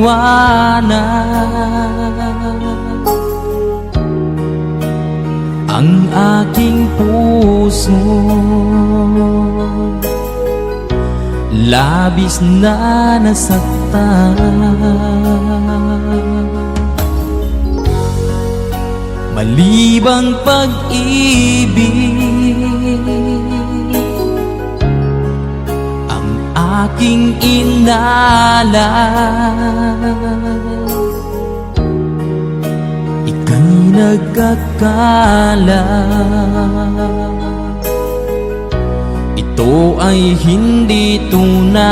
liwanag ang aking puso. Labis na nasaktan, malibang pag-ibig ang aking inalay. Ika'y nagkakala ito ay hindi tunay.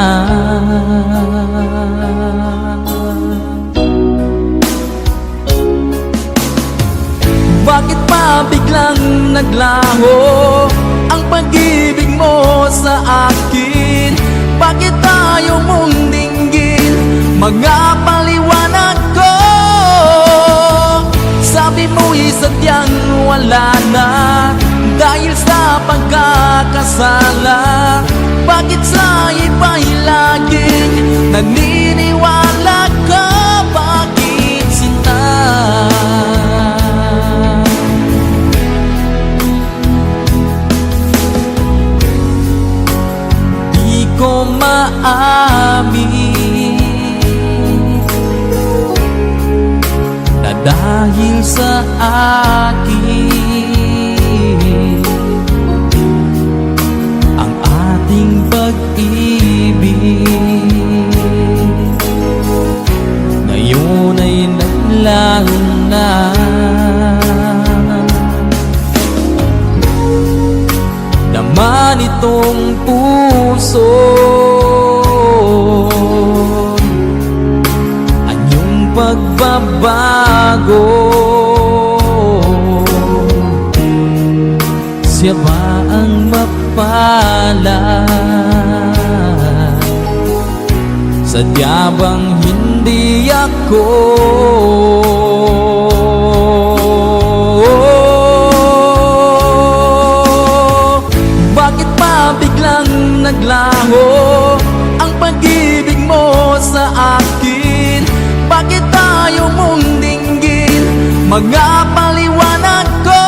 Bakit pa biglang naglaho ang pag-ibig mo sa akin? Bakit tayo mong dinggin mga paliwanag ko? Sabi mo'y sadyang wala na dahil sa pagkakasala. Bakit sa iba'y laging naniniwala ka? Bakit sinta? Di ko maamin na dahil sa akin ang ating pag-ibig ngayon ay naglaho na. Naman itong puso anyong pagbabago. Siya ba ang mapalad? Sadya bang hindi ako? Bakit pa biglang naglaho ang pag-ibig mo sa akin? Bakit tayo mong dinggin mga paliwanag ko?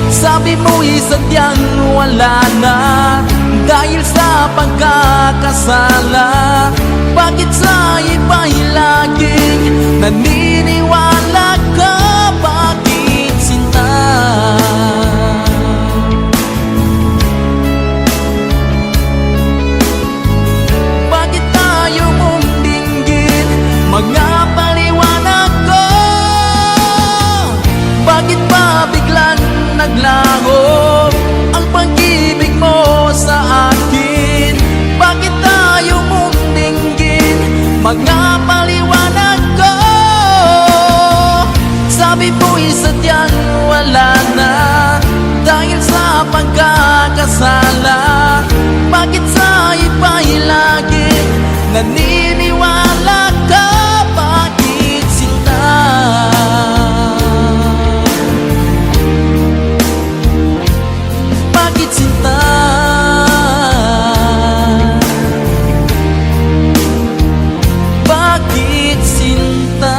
Sabi mo'y sadyang wala na dahil sa pagkakasala. Bakit sa iba'y laging naniniwala ka? Bakit sinta? Bakit tayo mong dinggin mga paliwanag ko? Bakit pa biglang naglaho ang pag-ibig mo sa akin? Bakit tayo mong dinggin mga paliwanag ko? Sabi mo'y sadyang wala na dahil sa pagkakasala. Bakit sa iba'y laging naniniwala ka? Bakit sinta? Bakit sinta? Bakit sinta?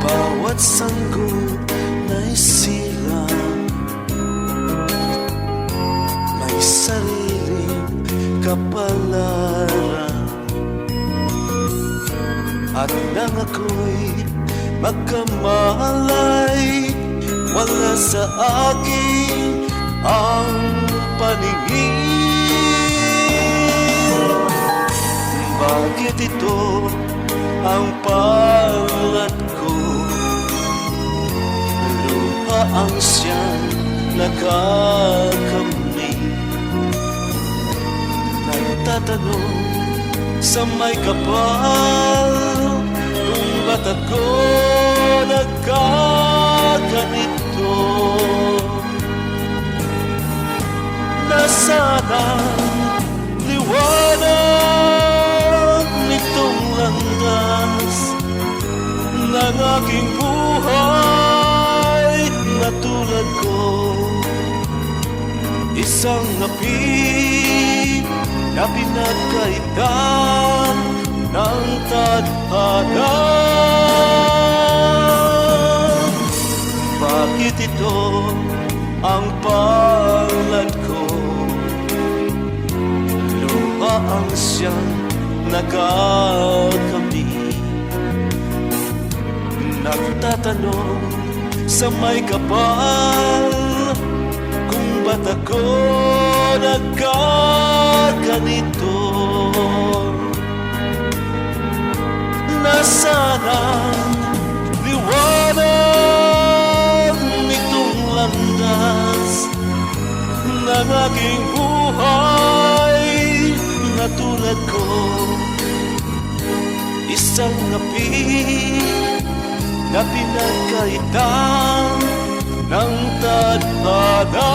Bawat sanggol na'y sila, may sariling kapalaran. At nang ako'y magkamalay, wala sa akin ang paningin. Bakit ito ang palad ko? Luha ang siyang nakakamit. Nagtatanong sa may kapal, kung ba't ako nagkaganito? Nasaan ang liwanag nitong landas ng aking buhay na tulad ko? Isang api na pinagkaitan ng tadhana. Bakit ito ang palad ko? Luha ang siyang nakakamit. Nagtatanong sa may kapal, kung ba't ako nagkaganito? Nasaan ang liwanag nitong landas ng aking buhay na tulad ko? Isang api na pinagkaitan ng tadhana.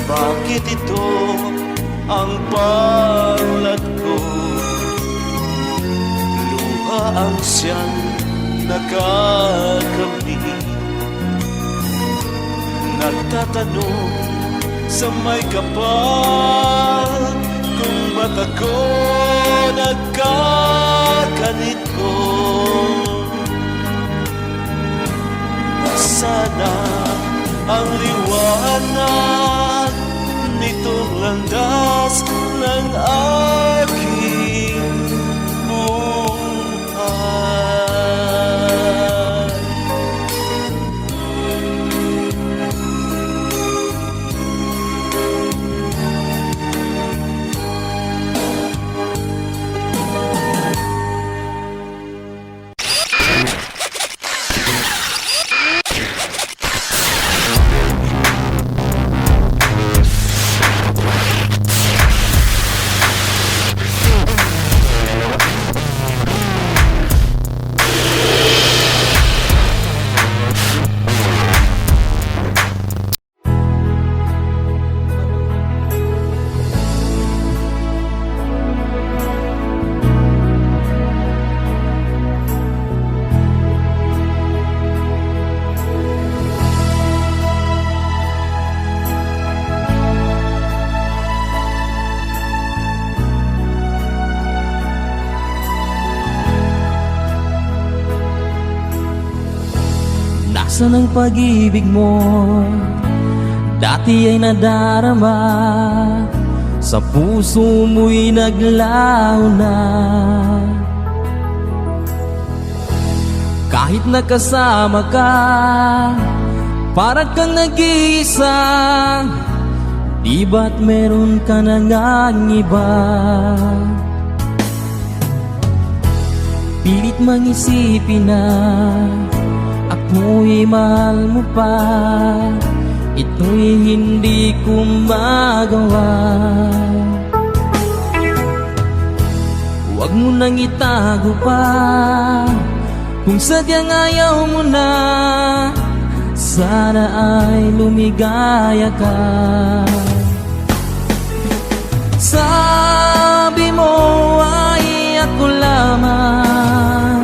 Bakit ito ang palad ko? Luha ang siyang nakakamit. Nagtatanong sa may kapal, kung ba't ako nagkaganito? Nasana ang liwanag nitong landas ng aking buhay. Nasaan ang pag-ibig mo? Dati ay nadarama, sa puso mo'y naglaho na. Kahit nakasama ka, parang kang nag-iisa. Di ba't meron ka na ngang iba? Pilit mang isipin na ako'y mahal mo pa, ito'y hindi ko magawa. Huwag mo nang itago pa, kung sadyang ayaw mo na, sana ay lumigaya ka. Sabi mo ay ako lamang,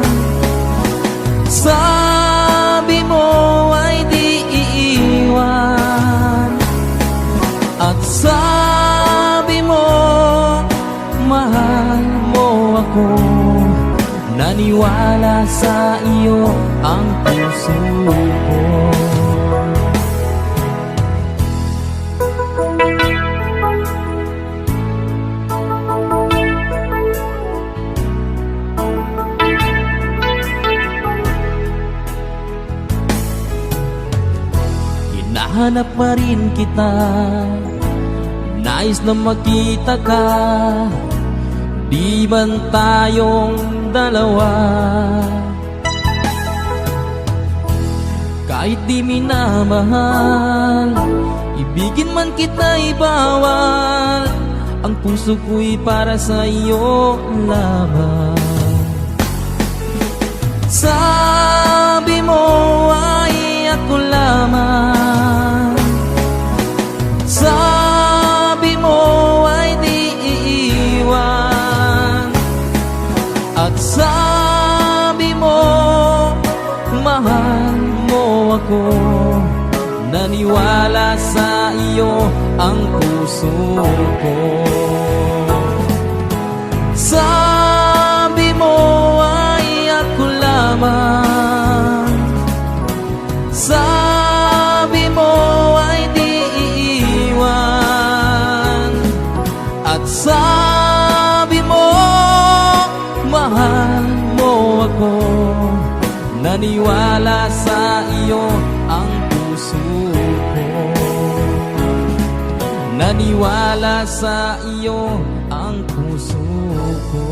sabi mo ay di iiwan, at sabi mo mahal mo ako. Naniwala sa iyo ang puso ko. Hinahanap pa rin kita, nais na makita ka. Di man tayong dalawa, kahit di minamahal, ibigin man kita'y bawal. Ang puso ko'y para sa iyo lamang. Sabi mo ay ako lamang, sabi mo ay di iiwan, at sabi mo mahal mo ako. Naniwala sa iyo ang puso ko. Sabi mo ay ako lamang, sabi mo ay di iiwan, at sabi mo mahal mo ako. Naniwala sa iyo ang puso ko. Naniwala sa iyo ang puso ko.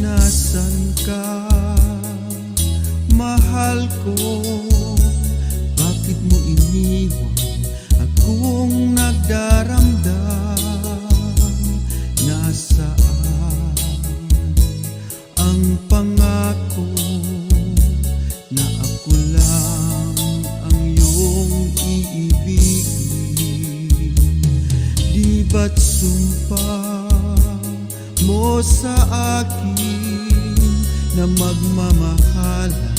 Nasaan ka, mahal ko? Bakit mo iniwan akong nagdaramdam? Nasaan ang pangako na ako lang ang iyong iibigin? Di ba't sumpa mo sa akin na magmamahalan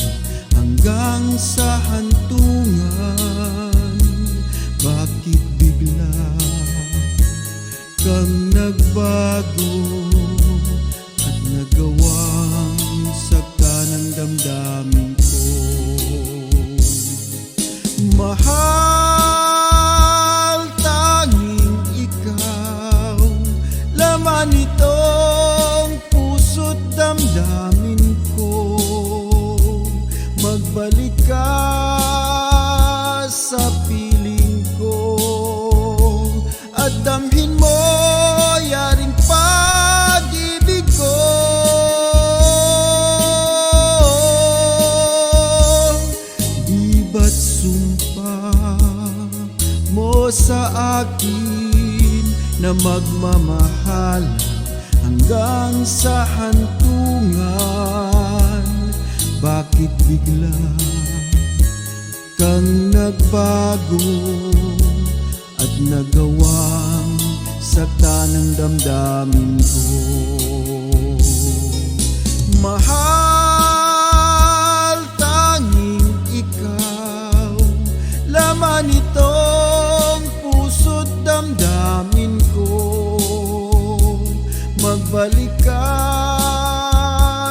hanggang sa hantungan? Bakit bigla kang nagbago at nagawang sakta ng damdamin ko? Mahal, tanging ikaw, laman itong puso't damdamin ko. Magbalik ka sa piling ko at damhin mo yaring pag-ibig ko. Di ba't sumpa mo sa akin na magmamahal hanggang sa hantungan? Bakit bigla kang nagbago at nagawang sakta ng damdamin ko? Mahal, tanging ikaw, laman itong puso't damdamin ko. Magbalik ka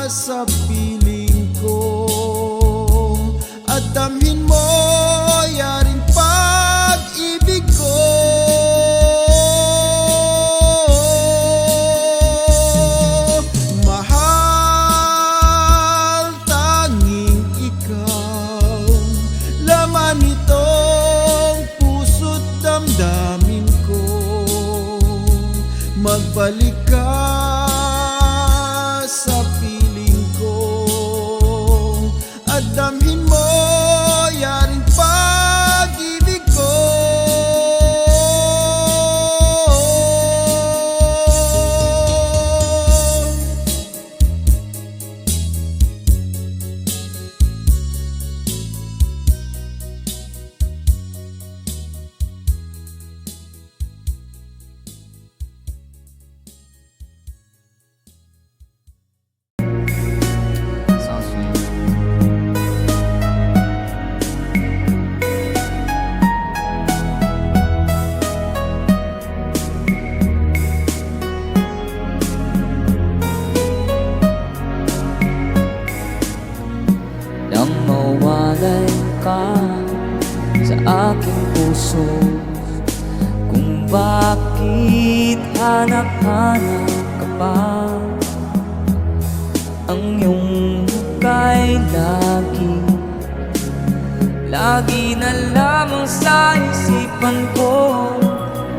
sa piling ko at damhin mo yaring pag-ibig ko. Mahal, tanging ikaw, laman itong puso't damdamin ko. Magbalik ka ka sa aking puso, kung bakit hanap-hanap ka pa. Ang iyong muka'y lagi na lamang sa isipan ko.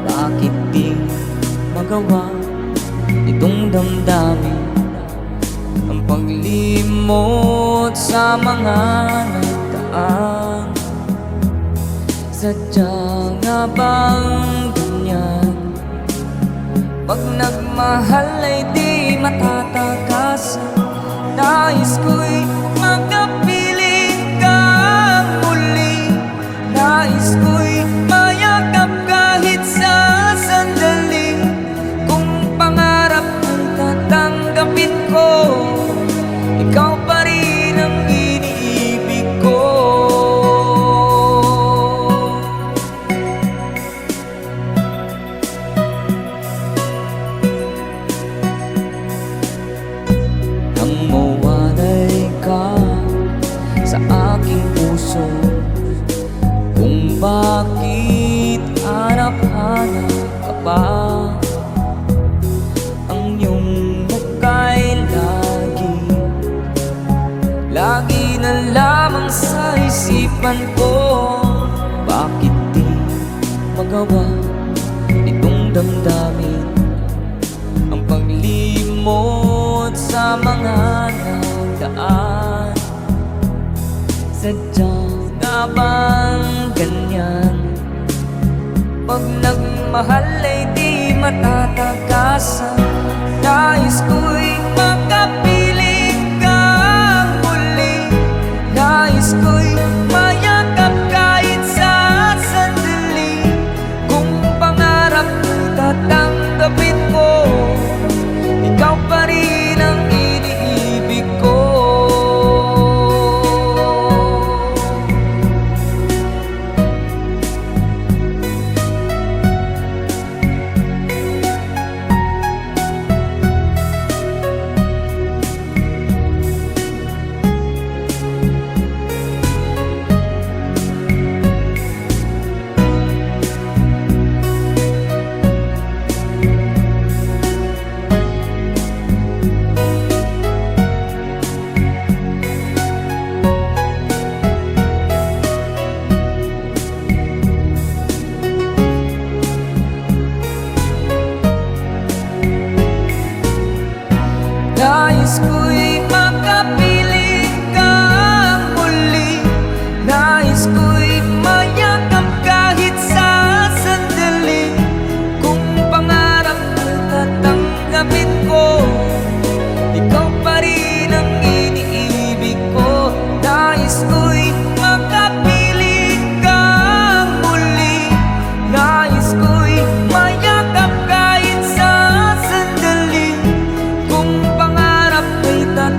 Bakit di magawa itong damdamin ang paglimot sa mga nagdaan? Sadya nga bang ganyan? Pag nagmahal ay di matatagasan. Nais ko'y makapiling kang muli. Nais ko'y mayakap kahit sa sandali. Kung pangarap ang tatanggapin ko, ikaw pa rin ang iniibig ko. Nang mawalay ka sa aking puso, kung bakit hanap-hanap ka pa. Ang iyong muka'y lagi na lamang sa isipan ko. Bakit di magawa itong damdamin ang paglimot sa mga nagdaan? Sadya nga bang ganyan? Pag nagmahal ay di matatagasan. Nais ko'y makapiling kang muli. Nais ko'y mayakap kahit sa sandali. Kung pangarap ko'y tatanggapin mo, ikaw pa rin ang iniibig ko. Nais ko'y makapiling kang muli. Nais ko'y mayakap kahit sa sandali. Kung pangarap ko'y tatanggapin ko, ikaw pa rin ang iniibig ko. Nais ko'y makapiling kang muli. Nais ko'y mayakap kahit sa sandali. Kung pangarap ko'y tatanggapin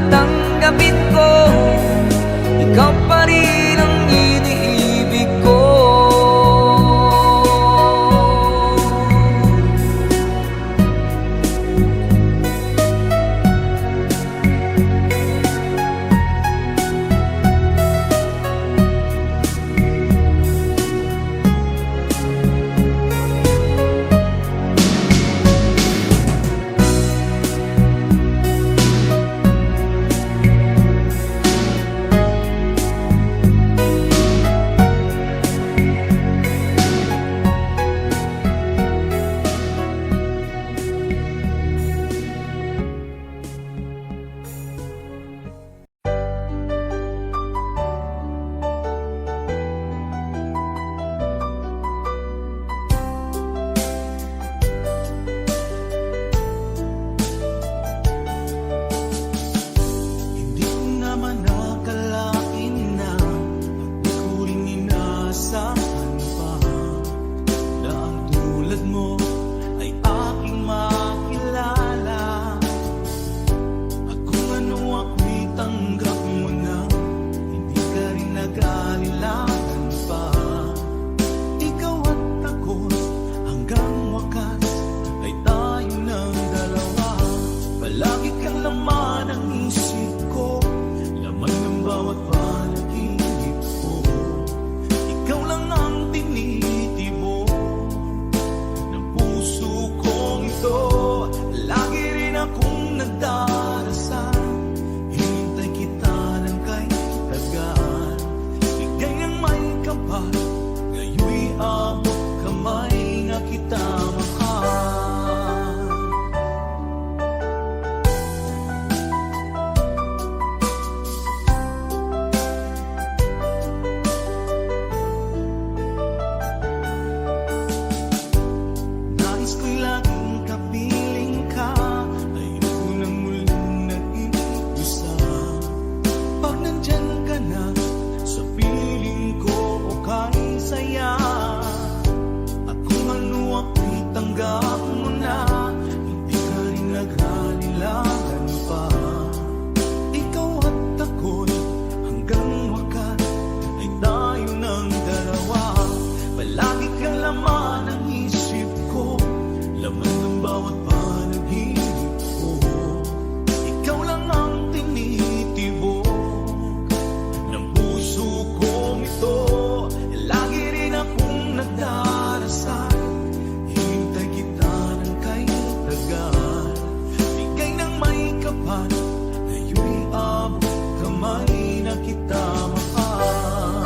kamay na kita mahal.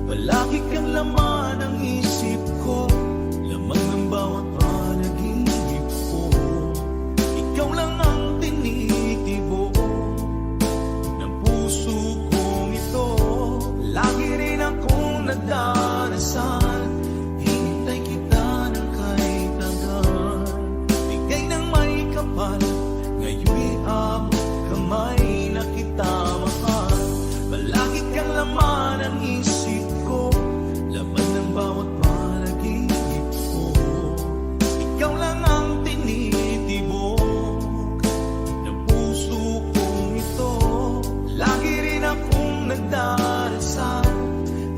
Palagi kang laman ng isip ko, laman ng bawat panaginip ko. Ikaw lang ang tinitibo ng puso kong ito. Lagi rin akong nagdarasal, hinintay kita ng kahit tagal. Bigay ng may kapal, ngayon'y abot kamay na kita mahal. Palagi kang laman ng isip ko, laman ng bawat panaginip ko. Ikaw lang ang tinitibok ng puso kong ito. Lagi rin akong nagdarasal,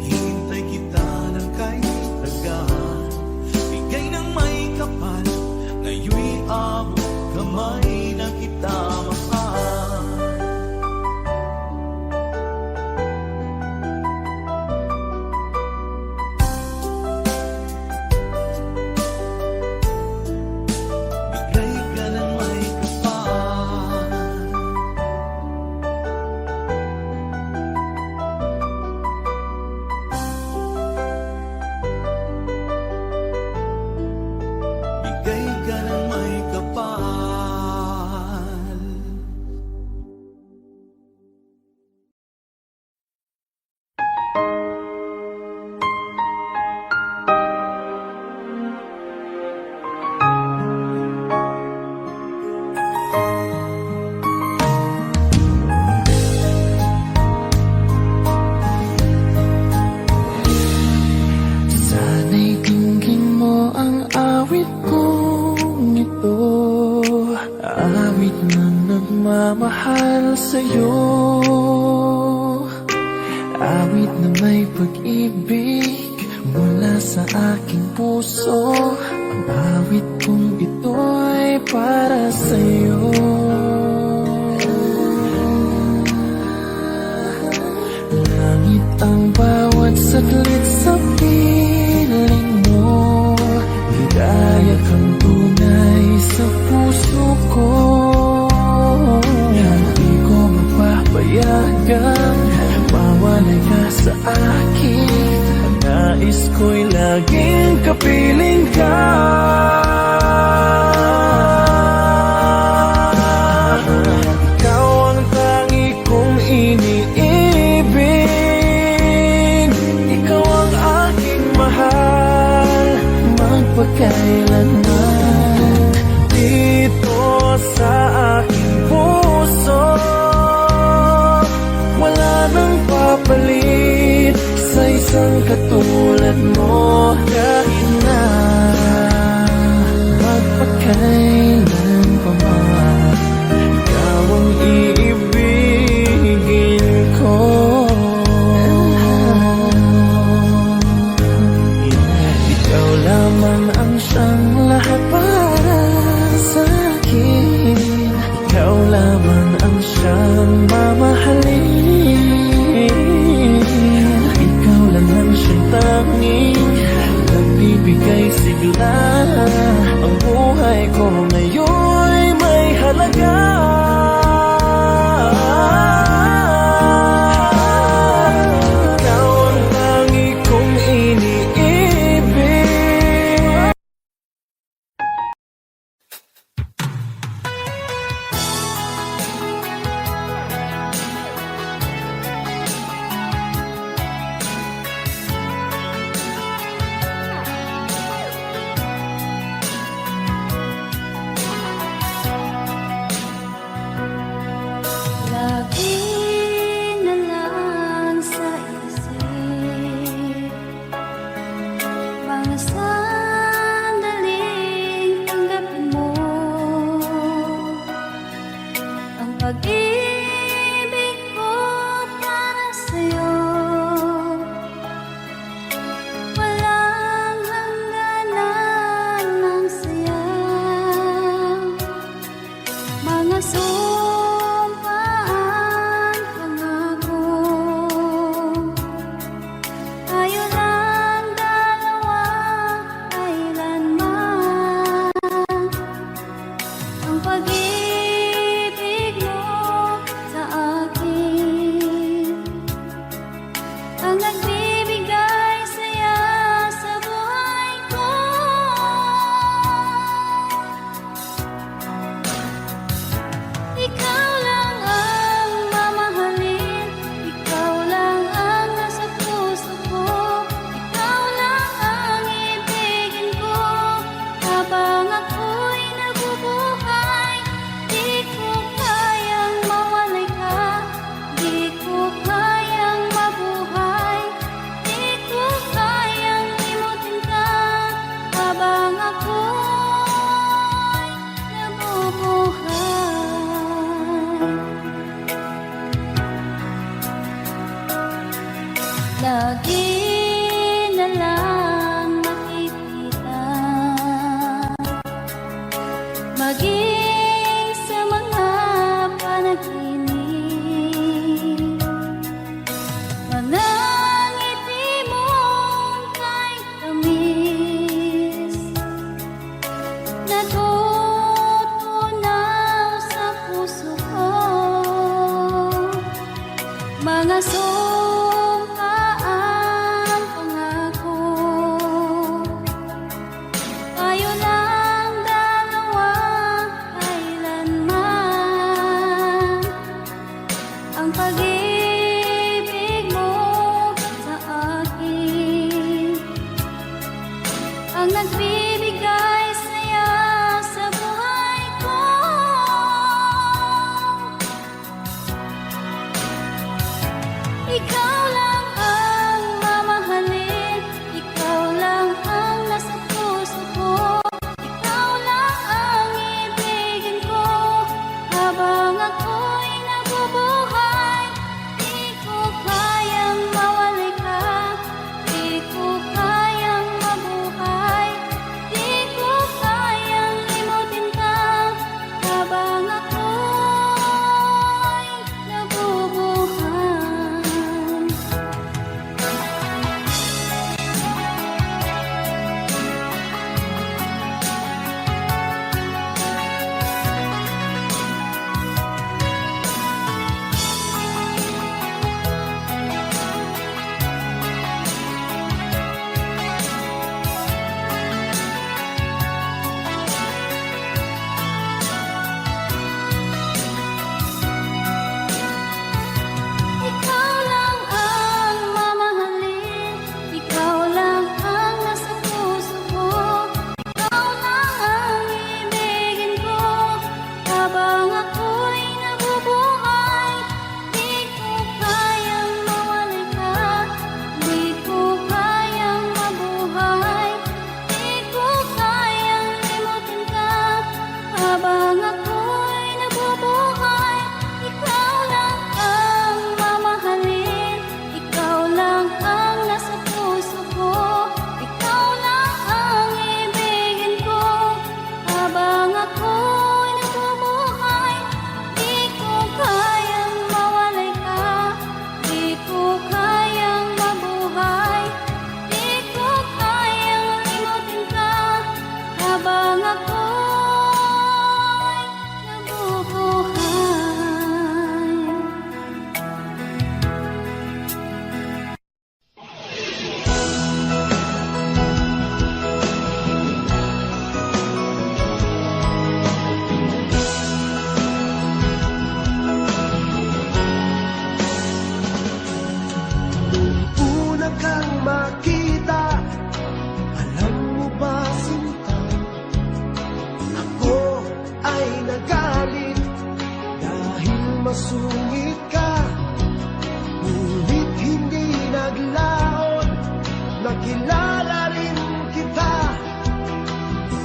hintay kita ng kahit tagal. Bigay ng may kapal, ngayon'y abot kamay na kita mahal. Bigay ka ng may kapal. Bigay ka ng may kapal. Sana'y dinggin mo ang awit kong ito, awit na nagmamahal sa'yo, awit na may pag-ibig mula sa aking puso. Ang awit kong ito'y para sa'yo. Langit ang bawat saglit sa piling mo, ligaya kang tunay sa puso ko. Hindi ko mapapayagan mawalay ka sa akin. Ang nais ko'y laging kapiling ka. Ikaw ang tangi kong iniibig, ikaw ang aking mahal, magpakailanman. Dito sa aking puso, wala nang papalit sa isang katulad mo. Kahit na magpakailan pa man, ikaw ang iibigin ko. Ikaw lamang ang siyang lahat para sa akin. Ikaw lamang ang siyang mamahalin. Ikaw lang ang siyang tanging nagbibigay sigla. Ang buhay ko ngayon'y may lagi na lang makikita, maging sa mga panaginip. Manangiti mong kay tamis, natutunaw sa puso ko. Mga sumpaang pangako, tayo lang dalawa kailanman. Ang pag-ibig mo sa akin ang nagbibigay saya sa buhay ko. Ikaw lang ang mamahalin, ikaw lang ang nasa puso ko. Ikaw lang ang ibigin ko habang ako'y nabubuhay. Di ko kayang mawali ka, di ko kayang mabuhay, di ko kayang limutin ka habang ako'y nabubuhay. Ikaw lang ang mamahalin, ikaw lang ang nasa puso ko. Ikaw lang ang ibigin ko habang ako'y nabubuhay. Di ko kayang mawali ka, di ko kayang mabuhay, di ko kayang limutin ka habang ako'y nabubuhay. Ikaw lang ang mamahalin, ikaw lang ang nasa puso ko. Ikaw lang ang ibigin ko habang ako'y nabubuhay. Di ko kayang mawalay ka, di ko kayang mabuhay, di ko kayang limutin ka habang ako'y nabubuhay. Una kang makita, alam mo ba sinta, ako ay nagalit dahil masungit ka. Ngunit hindi naglaon, nakilala rin kita.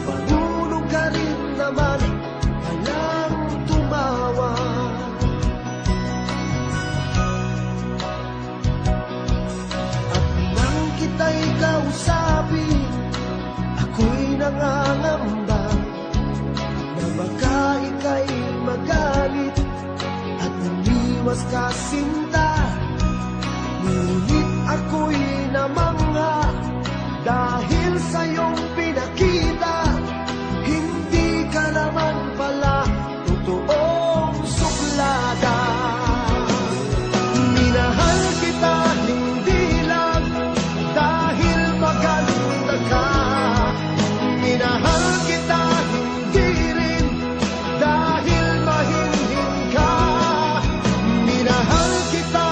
Marunong ka rin naman, walang tumawa. At nang kita'y kausapin, ako'y nangangamba na baka ika'y magalit at umiwas ka sinta. Ngunit ako'y namangha dahil sa iyong pinakita. Hindi ka naman pala totoong suklada. Minahal kita hindi lang dahil maganda ka. Minahal kita hindi rin dahil mahinhin ka. Minahal kita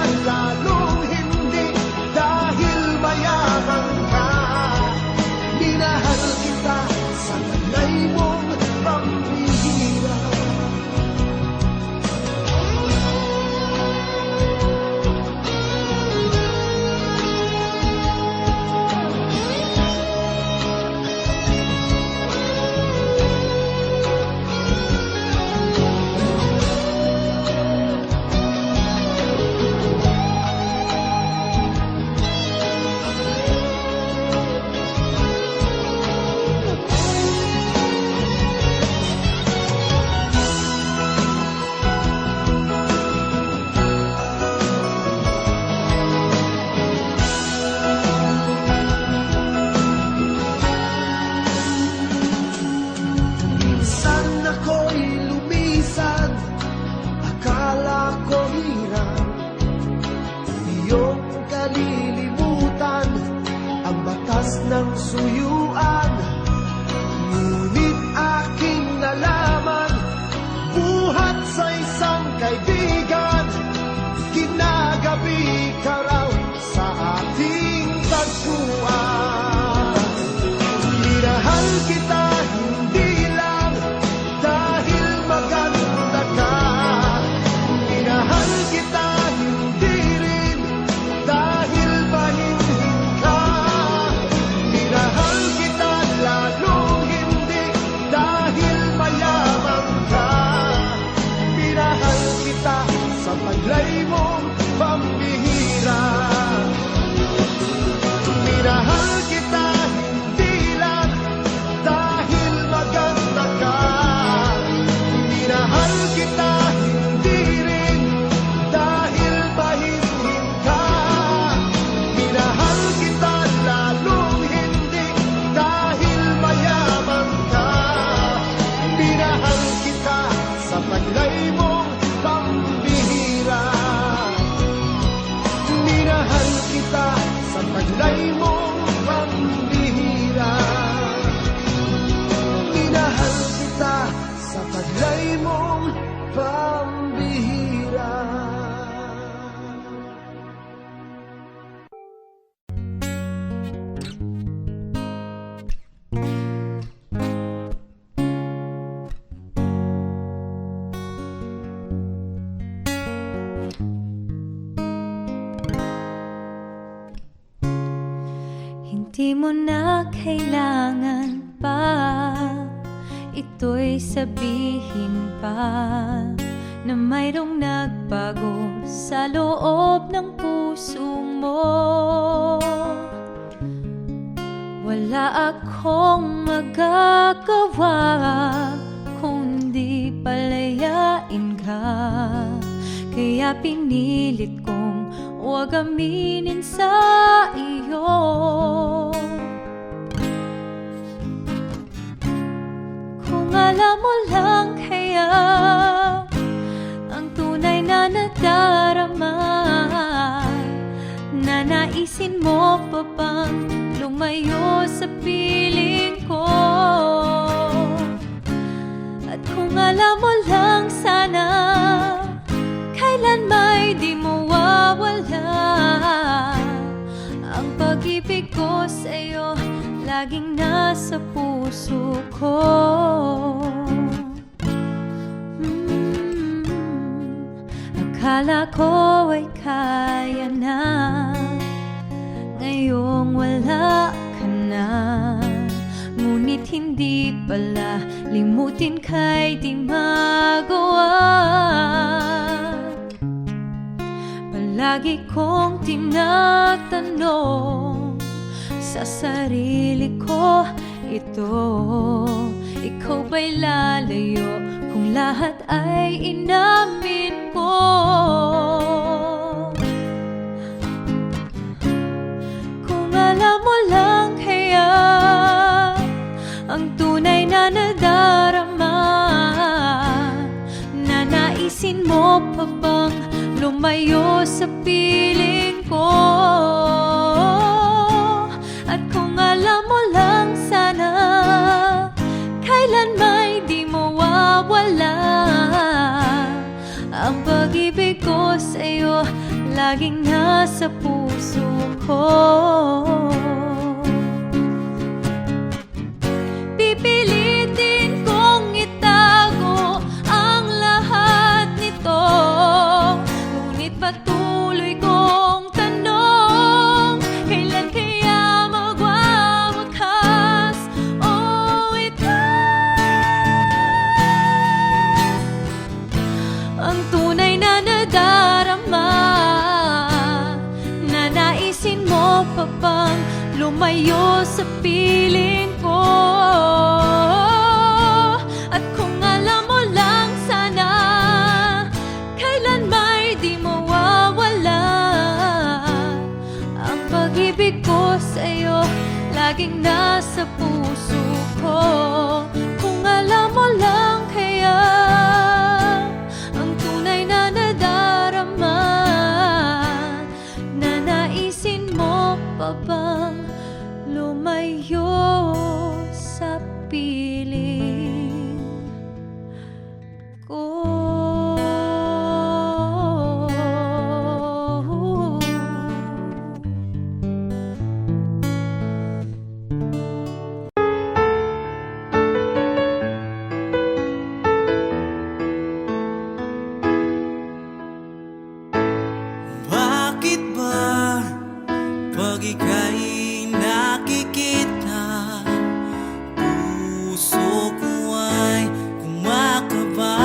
pambihira. Minahal kita hindi lang dahil maganda ka. Minahal kita hindi rin dahil mahinhin ka. Minahal kita lalong hindi dahil mayaman ka. Minahal kita sa taglay mong pambihira. Minahal kita sa taglay mong pambihira. Minahal kita sa taglay mong pambihira. Hindi mo na kailangan pa ito'y sabihin pa na mayroong nagbago sa loob ng puso mo. Wala akong magagawa kundi palayain ka. Kaya pinilit kong huwag aminin sa iyo. Kung alam mo lang kaya ang tunay na nadarama, nanaisin mo pa bang lumayo sa piling ko? At kung alam mo lang sana kailan may di mawawala ang pag-ibig ko sa'yo, laging nasa puso ko. Akala ko ay kaya na, ngayong wala ka na. Ngunit hindi pala, limutin ka'y di magawa. Palagi kong tinatanong sa sarili ko ito, ikaw ba'y lalayo kung lahat ay inamin ko? Kung alam mo lang kaya ang tunay na nadarama, nanaisin mo pa bang lumayo sa piling ko? At kung alam mo lang sana kailan may di mawawala ang pag-ibig ko sa'yo, laging nasa puso ko. Pipilitin kong itago ang lahat nito, ngunit patuloy kong tanong, kailan kaya magwawakas? Oh, ito ang tunay na nadarama, nanaisin mo pa bang lumayo sa piling ko? At kung alam mo lang sana kailan may di mawawala ang pag-ibig ko sa'yo, laging nasa puso ko. Kung alam mo lang kaya ang tunay na nadarama, nanaisin mo pa bang lumayo sa piling ko? Bakit ba pag ika'y nakikita, puso ko ay kumakaba?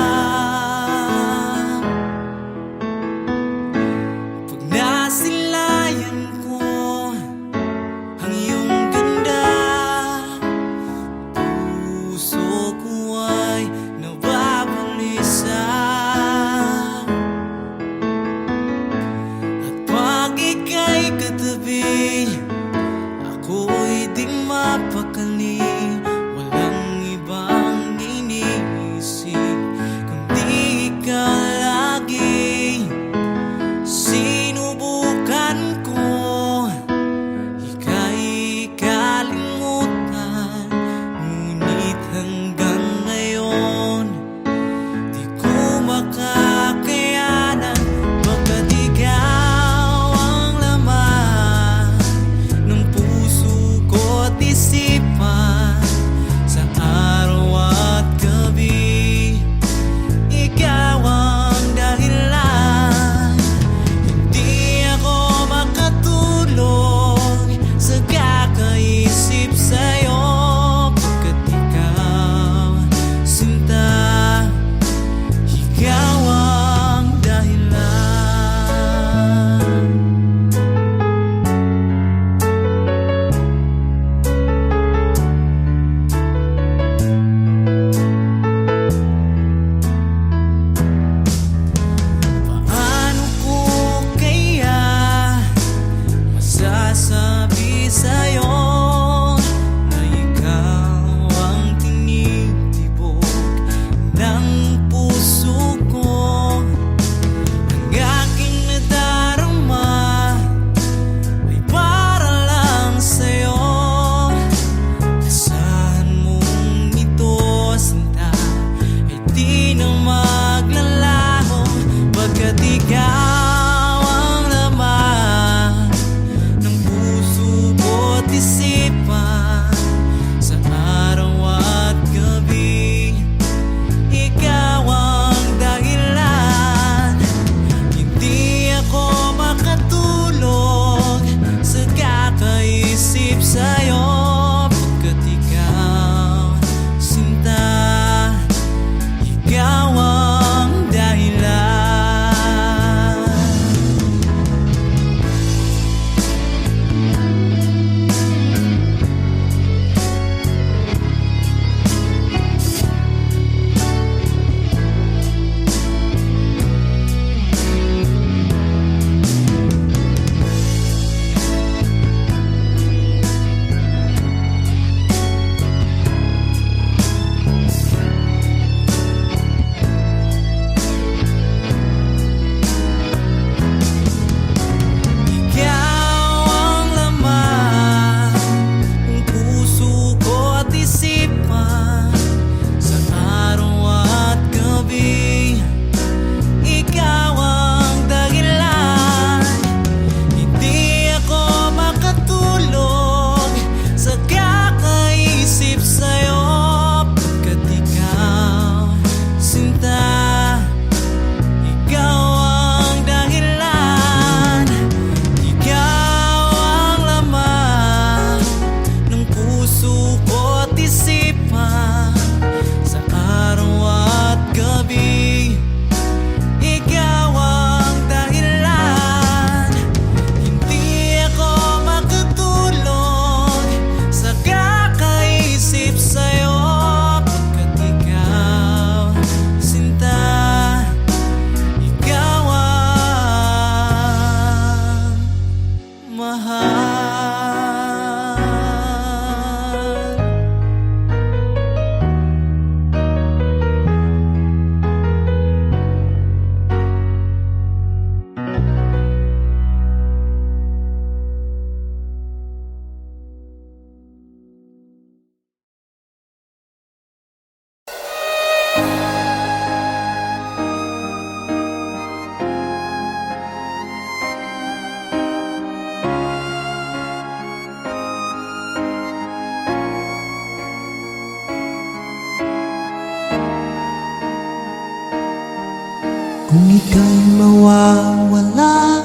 ika'y mawawala,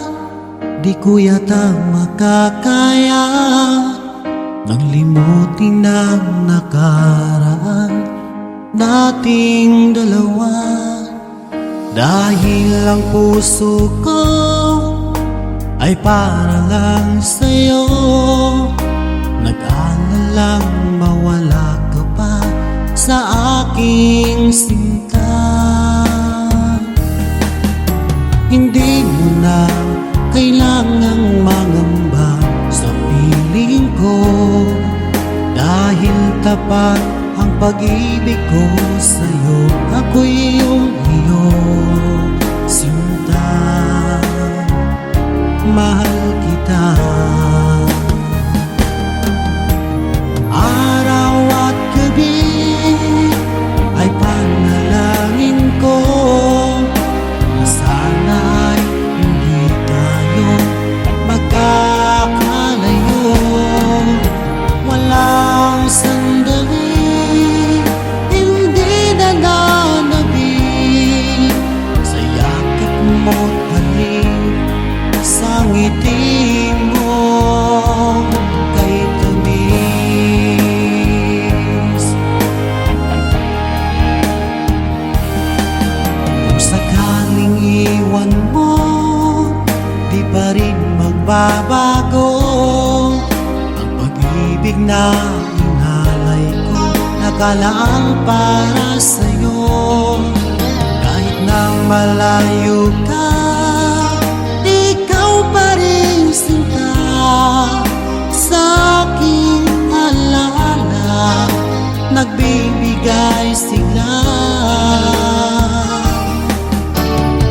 di ko yata makakaya nang limutin ang nakaraan nating dalawa. Dahil ang puso ko ay para lang sa'yo, nag-aalalang mawala ka pa sa aking sinta. Hindi mo na kailangang mangamba sa piling ko, dahil tapat ang pag-ibig ko sa'yo. Ako'y iyong sinta, mahal kita. Araw at gabi ay panalangin ko na sana ay hindi tayo magkakalayo. Walang sandali hindi nananabik sa yakap mo't halik, sa ngiti mo kay tamis. Kung sakaling iwan mo, di pa rin magbabago ang pag-ibig na inalay ko, nakalaang para sa'yo. Kahit na malayo ka, ikaw pa rin sinta sa aking alaala, nagbibigay sigla.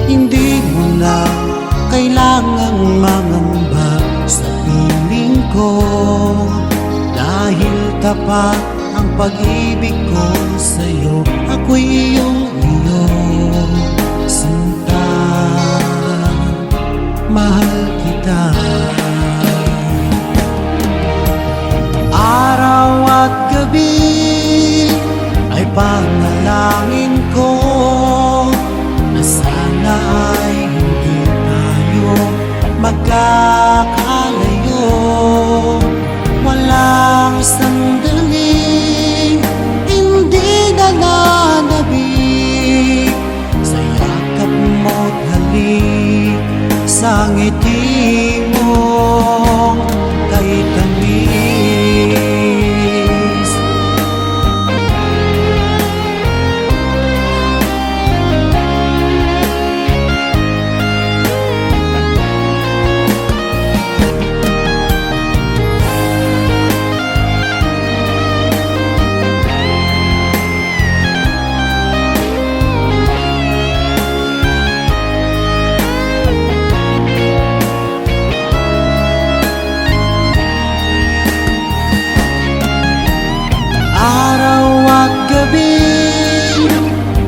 Hindi mo na kailangang mangamba sa piling ko, dahil tapat ang pag-ibig ko sa'yo. Ako'y iyong sinta, mahal kita. Araw at gabi ay panalangin ko na sana ay hindi tayo magkakalayo. Walang sandali hindi nananabik sa yakap mo't halik, sa ngiti mo kay tamis.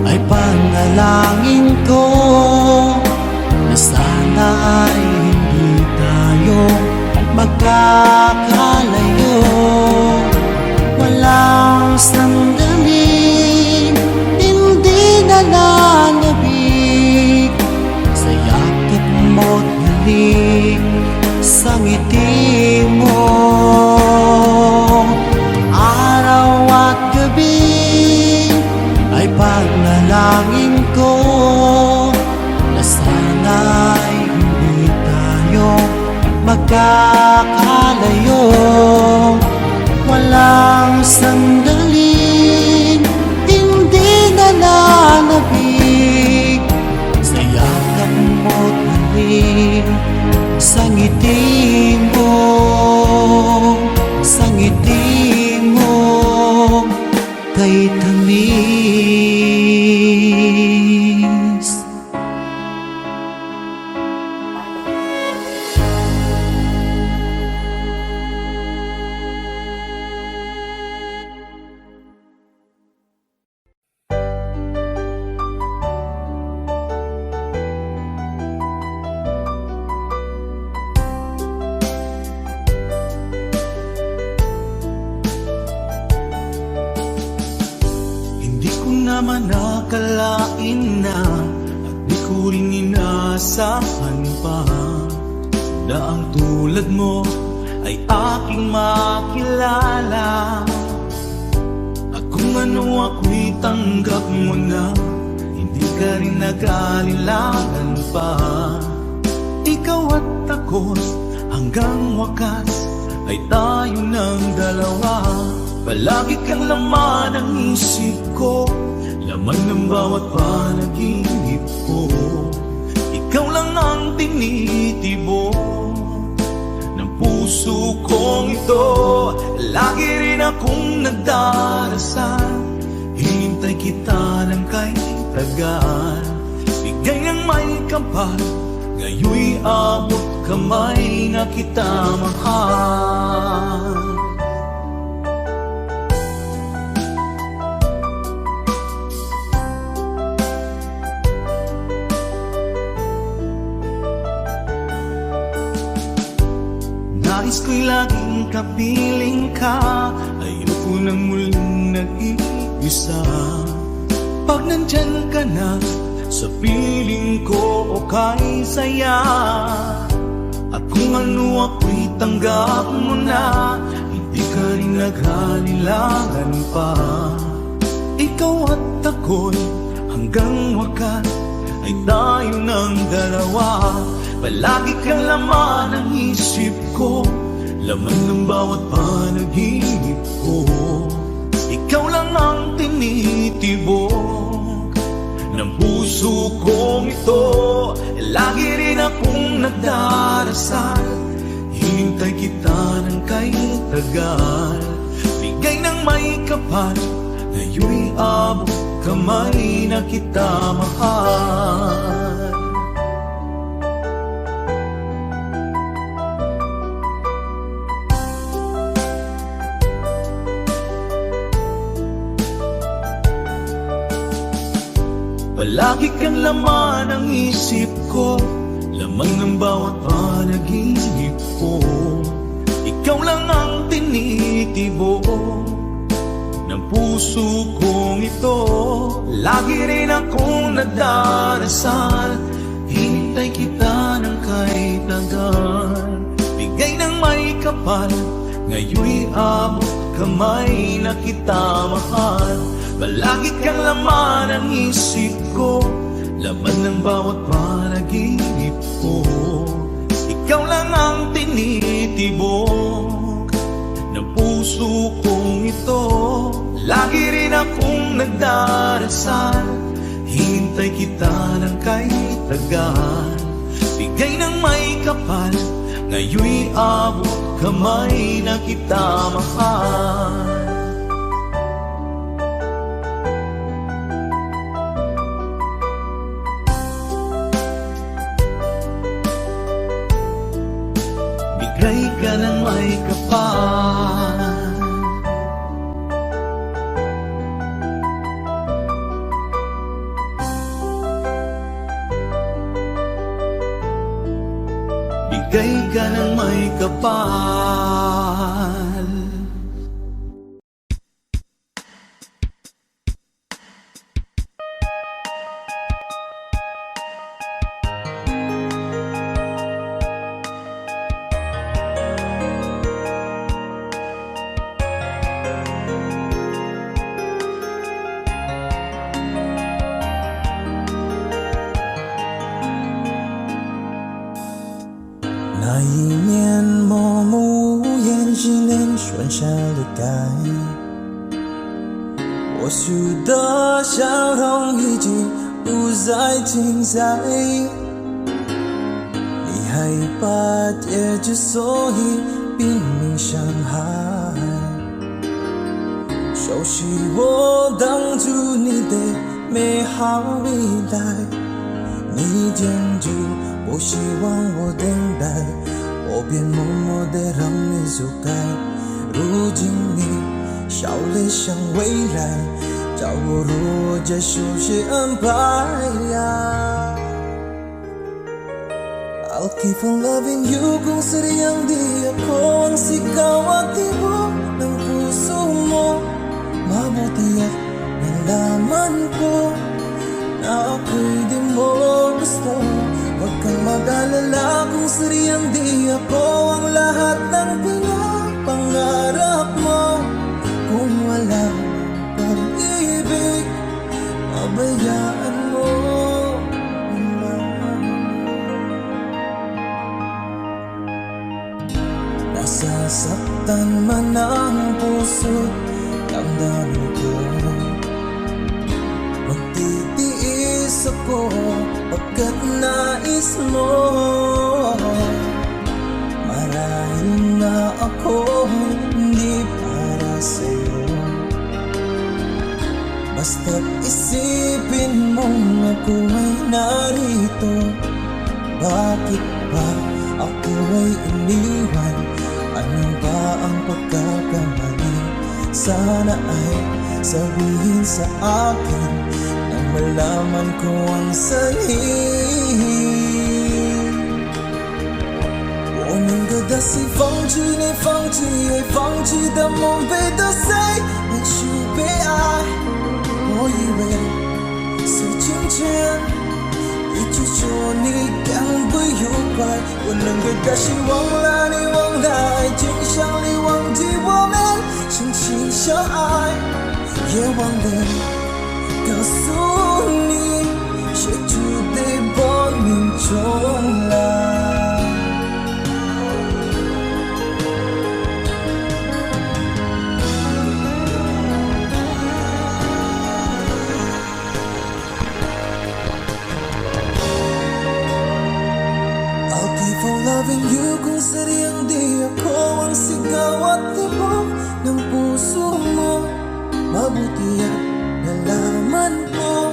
Ay panalangin ko na sana ay hindi tayo magkakalayo. Walang sandali hindi nananabik sa yakap mo't halik, sa ngiti mo. Araw at gabi ay panalangin ko na sana ay hindi tayo magkakalayo. Walang sandali hindi nananabik sa yakap mo't halik, sa ngiti mo, sa ngiti mo kay tamis. Hindi ko naman nakalain na at di ko ko rin inasahan pa na ang tulad mo ay aking makilala. At kung ano ako'y tanggap mo na, hindi ka rin nag-alilangan pa. Ikaw at ako hanggang wakas ay tayo ng dalawa. Palagi kang laman ng isip ko, laman ng bawat panaginip ko. Ikaw lang ang tinitibok ng puso kong ito. Lagi rin akong nagdarasal, hinintay kita ng kay tagal. Bigay ng may kapal, ngayoy abot kamay na kita mahal. Nais ko'y laging kapiling ka, ayoko nang muling nag-iisa. Pag nandyan ka na, sa piling ko okay saya. At kung ano ako'y tanggap mo na, hindi ka rin naghalilangan pa. Ikaw at ako'y hanggang wakas ay tayo ng dalawa. Palagi kang laman ng isip ko, laman ng bawat panaginip ko. Ikaw lang ang tinitibok ng puso kong ito. Lagi rin akong nagdarasal, hinintay kita ng kay tagal. Bigay ng may kapal, ngayoy abot kamay na kita mahal. Palagi kang laman ng isip ko, laman ng bawat panaginip ko. Ikaw lang ang tinitibok ng puso kong ito. Lagi rin akong nagdarasal, hinintay kita ng kay tagal. Bigay ng may kapal, ngayoy abot kamay na kita mahal. Palagi kang laman ng isip ko, laman ng bawat panaginip ko. Ikaw lang ang tinitibok ng puso kong ito. Lagi rin akong nagdarasal, hinintay kita ng kay tagal. Bigay ng may kapal, ngayoy abot kamay na kita mahal. Bigay ka ng may kapal, bigay ka ng may kapal.那一年默默无言，只能瞬间离开。我输的笑容已经不再精彩，你害怕结局，所以拼命伤害。熟悉我当初你的美好未来，你坚决不希望我等待，我便默默地让你走开。如今你笑脸向未来，叫我如何熟悉安排呀？I'll keep on loving you kung sadyang di ako ang sigaw at tibok ng puso mo. Mabuti at nalaman ko na ako'y di mo gusto. ko. Huwag kang mag-alala kung sariyang di ako ang lahat ng pinapangarap mo. Kung wala pag-ibig, pabayaan mo. Nasasaktan man ang puso, damdamin ko. Magtitiis ako pagkat nais mo. Marahil na ako hindi para sa'yo. Basta't isipin mong ako ay narito. Bakit ba ako ay iniwan? Ano ba ang pagkakamali? Sana ay sabihin sa akin nang malaman ko ang sanhi. 我们的大西放弃你，放弃也放弃的梦被得谁能去被爱？我以为是今天一句说你将会有怪，我能给他希望了，你忘了爱情像你忘记我们深情相爱，也忘了告诉你谁注定亡命重来。Loving you kung sariyang di ako ang sigaw at tibok ng puso mo. Mabuti at nalaman ko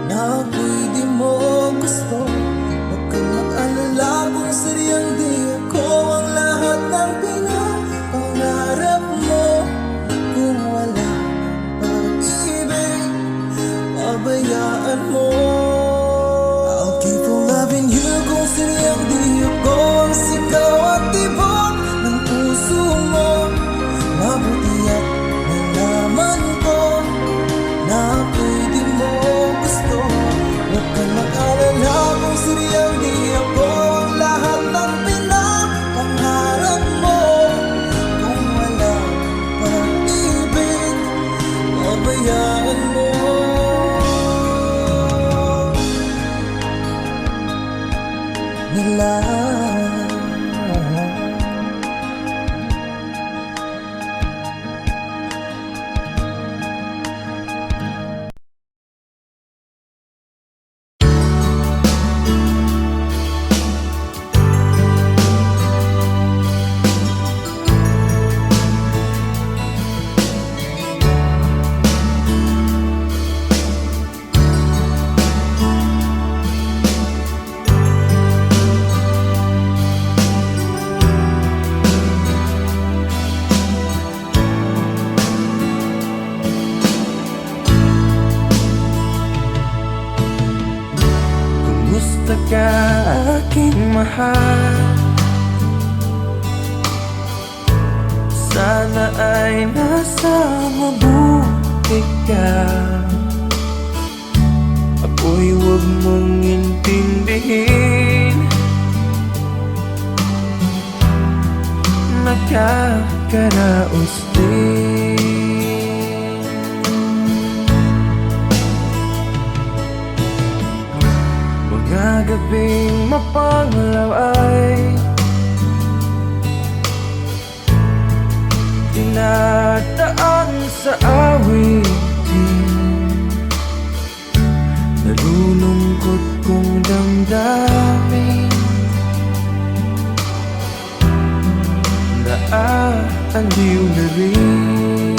na ako'y di mo gusto. Huwag kang mag-alala kung sariyang di ako ang lahat ng pinapangarap mo. Kung wala pag-ibig, pabayaan mo. I'll keep on loving you kung sariyang di ako ang sigaw at tibok ng puso mo. Mabuti at nalaman ko na ako'y di mo gusto. Huwag kang mag-alala kung sariyang di ako ang lahat ng pinapangarap mo. Kung wala pag-ibig, pabayaan mo. Nila kumusta ka aking mahal? Sana ay nasa mabuti ka. Ako'y huwag mong intindihin, nakakaraos din. Mga gabing mapanglaw ay dinadaan sa awitin. Nalulungkot kong damdamin, naaaliw na rin.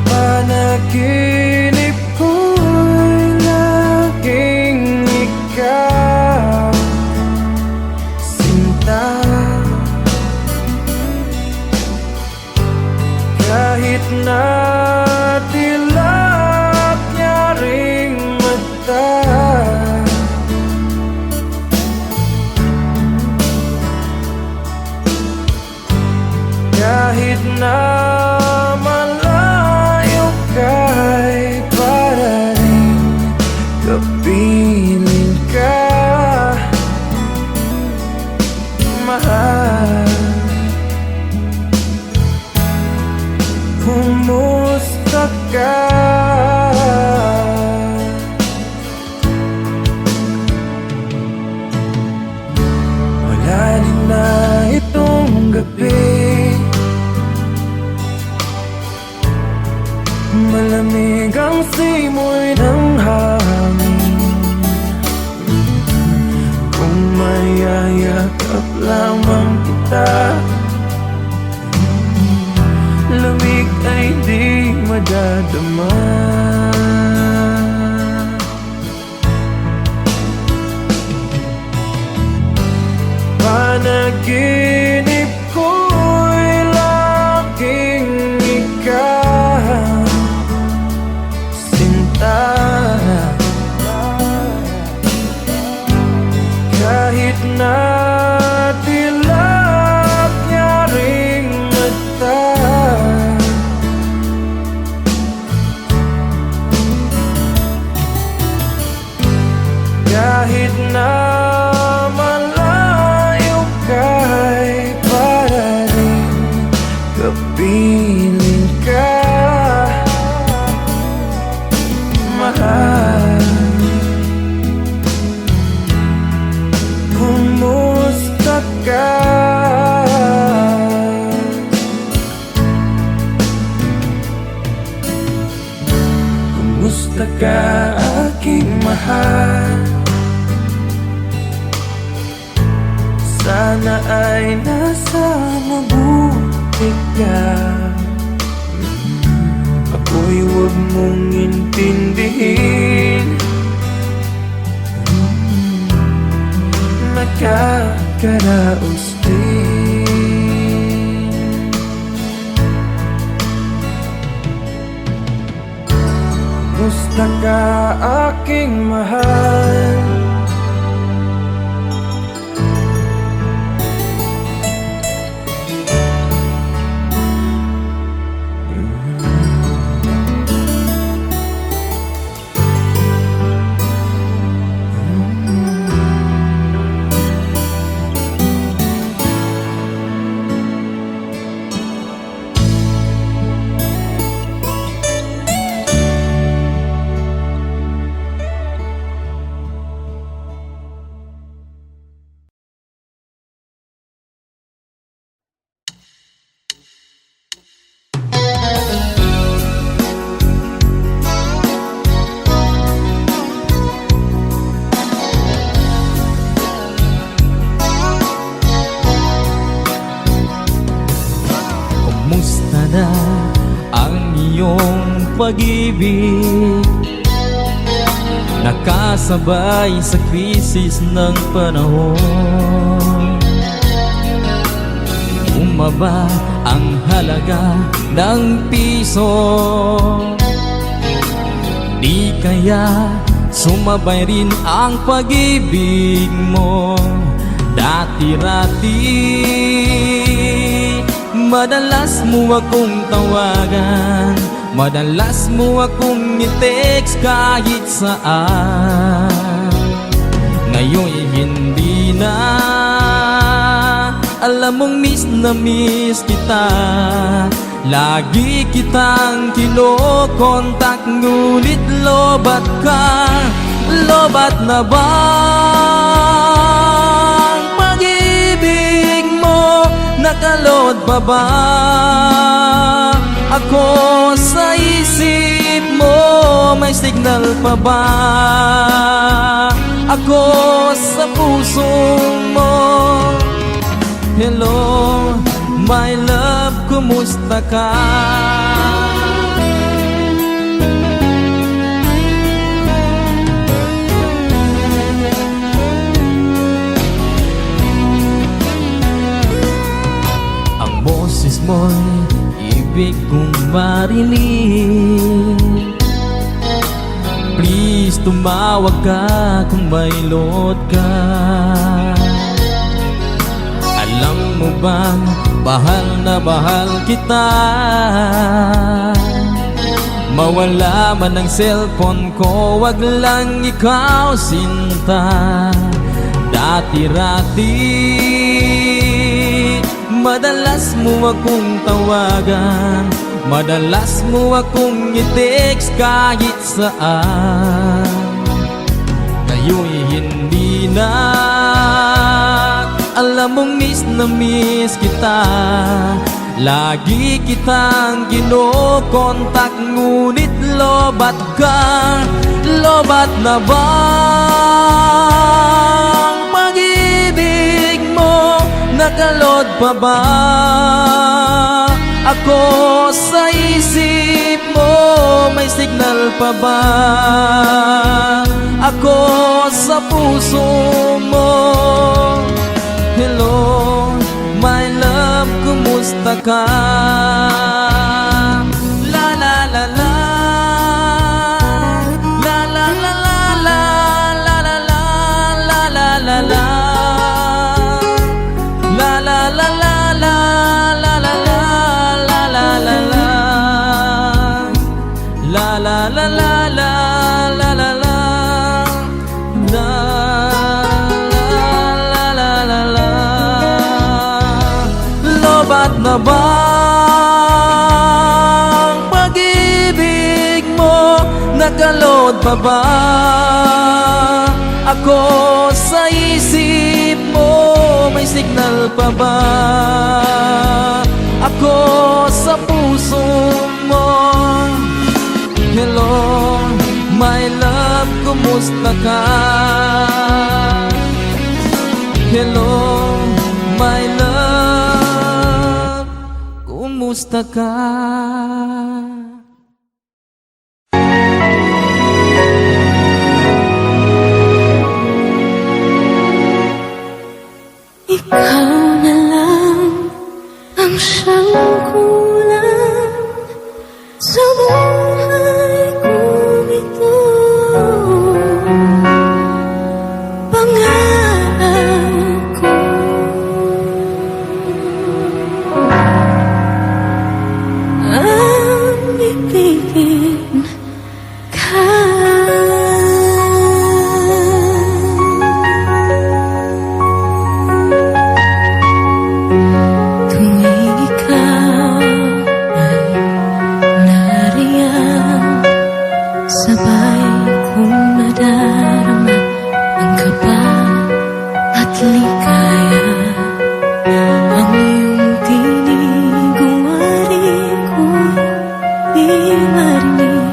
Panaginip ko'y laging ikaw, sinta. Kahit na dilap niya ring mata, mata. Lamig ay di madadama. Panaginip ko'y laging ikaw, sinta. Kahit na dilap niya ring mata, kahit na malayo ka'y para rin kapiling ka, mahal. Kumusta ka? Kumusta ka, aking mahal? Sana ay nasa mabuti ka. Ako'y huwag mong intindihin, nakakaraos din. Kumusta ka, aking mahal? Kumusta na ang iyong pag-ibig? Nakasabay sa krisis ng panahon. Bumaba ang halaga ng piso. Di kaya sumabay rin ang pag-ibig mo dati-rati? Madalas mo akong tawagan, madalas mo akong i-text kahit saan. Ngayon'y hindi na, alam mong miss na miss kita. Lagi kitang kinokontak, ngunit lobat ka. Lobat na bang pag-ibig mo? Nakalod pa ba ako sa isip mo? May signal pa ba ako sa puso mo? Hello, my love, kumusta ka? Boses mo'y ibig kong marinig. Please tumawag ka kung may load ka. Alam mo bang mahal na mahal kita? Mawala man ang cellphone ko, wag lang ikaw sinta. Dati-rati madalas mo akong tawagan, madalas mo akong i-text kahit saan. Ngayon'y hindi na, alam mong miss na miss kita. Lagi kitang kinokontak, ngunit lobat ka. Lobat na bang pag-ibig mo? Nakalod pa ba ako sa isip mo? May signal pa ba ako sa puso mo? Hello, my love, kumusta ka? La la la la, la la la la, la la la la, la la la, la la la la, la la la la, la la la la, la la la la, la la la. Lobat na bang pag-ibig mo? Nakalod pa ba ako sa isip mo? May signal pa ba ako sa puso mo? Hello, my love, kumusta ka? Hello, my love, kumusta ka? Ikaw na lang ang siyang kulang sa buhay kong ito. Pangarap ko ang ibigin ka. Tuwing ikaw ay nariyan, sabay kong nadarama ang kaba at ligaya. Ang iyong tinig uwari ko'y di marinig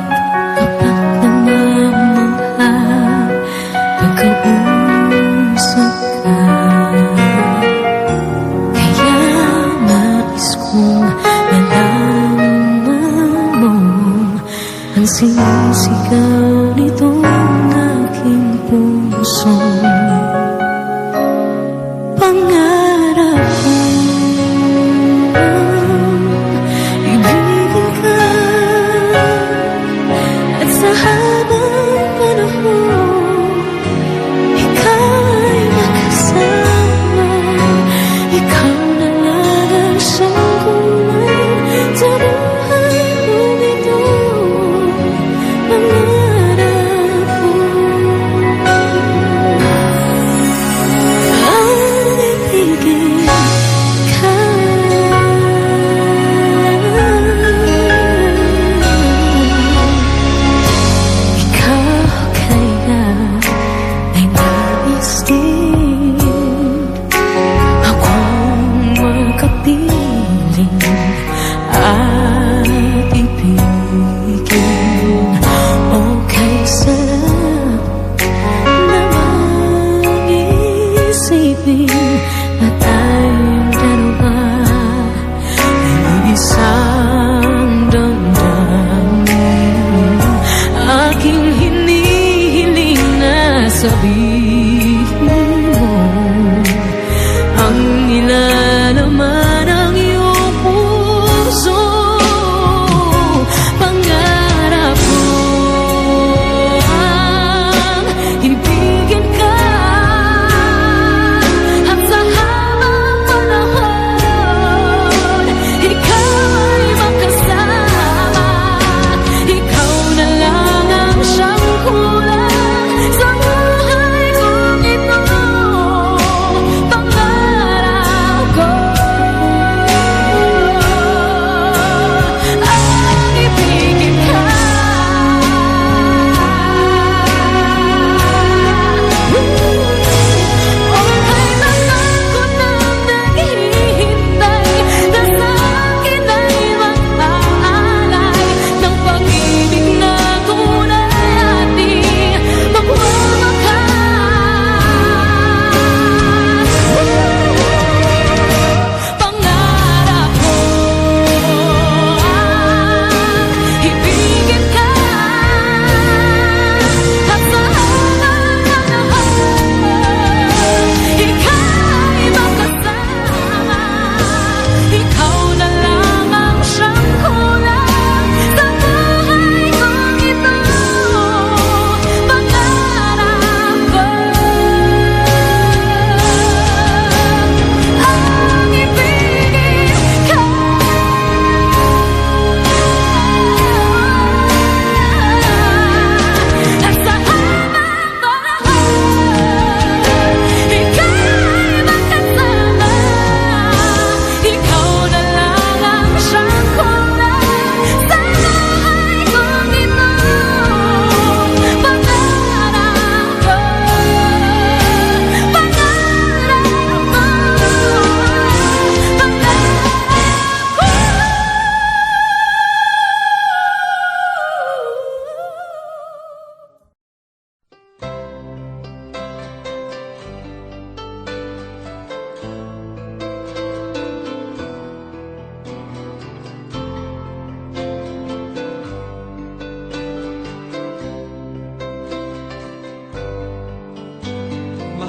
kapag namamangha pagkausap ka. Kaya nais kong malaman mo ang sinisigaw nitong aking puso. Pangarap ko ibigin ka at sa habang panahon ikaw ay makasama. Ikaw na lang ang siyang kulang sa buhay kong ito. Pangarap ko ang ibigin ka. Ikaw kaya ay nais din akong makapiling at ibigin. Okay, sarap namang isipin na tayong dalawa ay isang damdamin. Aking hinihiling na sabihin mo ang nilalaman ng iyong puso. Pangarap ko ang ibigin ka at sa habang panahon ikaw ay makasama. Ikaw na lang ang siyang kulang sa buhay